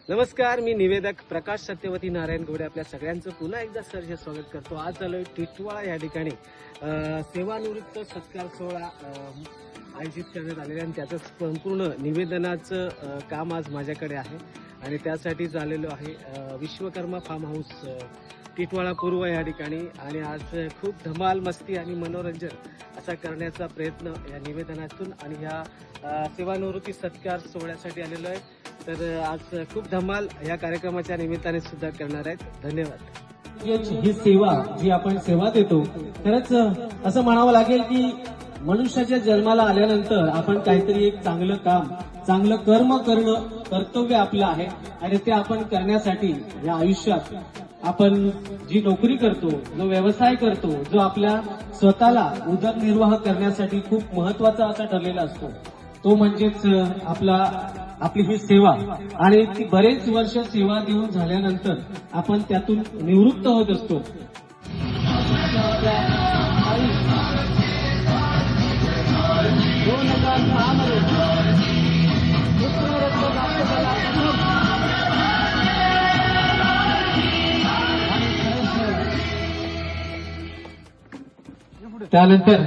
नमस्कार, मी निवेदक प्रकाश सत्यवती नारायण घोडे आपल्या सगळ्यांचं पुन्हा एकदा सहर्ष स्वागत करतो। आज आलोय टिटवाळा या ठिकाणी सेवानिवृत्त सत्कार सोहळा आयोजित करण्यात आलेला आणि त्याचं संपूर्ण निवेदनाचं काम आज माझ्याकडे आहे आणि त्यासाठीच आलेलो आहे विश्वकर्मा फार्म हाऊस टिटवाळा पूर्व या ठिकाणी। आणि आज खूप धमाल मस्ती आणि मनोरंजन असा करण्याचा प्रयत्न या निवेदनातून आणि या सेवानिवृत्ती सत्कार सोहळ्यासाठी आलेलो आहे। तर आज खूप धमाल या कार्यक्रमाच्या निमित्ताने सुद्धा करणार आहेत। धन्यवाद। ही सेवा जी आपण सेवा देतो, खरंच असं म्हणावं लागेल की मनुष्याच्या जन्माला आल्यानंतर आपण काहीतरी एक चांगलं काम, चांगलं कर्म करणं कर्तव्य आपलं आहे आणि ते आपण करण्यासाठी या आयुष्यात आपण जी नोकरी करतो, जो व्यवसाय करतो, जो आपल्या स्वतःला उदरनिर्वाह करण्यासाठी खूप महत्वाचा असा ठरलेला असतो, तो म्हणजेच आपली ही सेवा। आणि ती बरेच वर्ष सेवा देऊन झाल्यानंतर आपण त्यातून निवृत्त होत असतो। त्यानंतर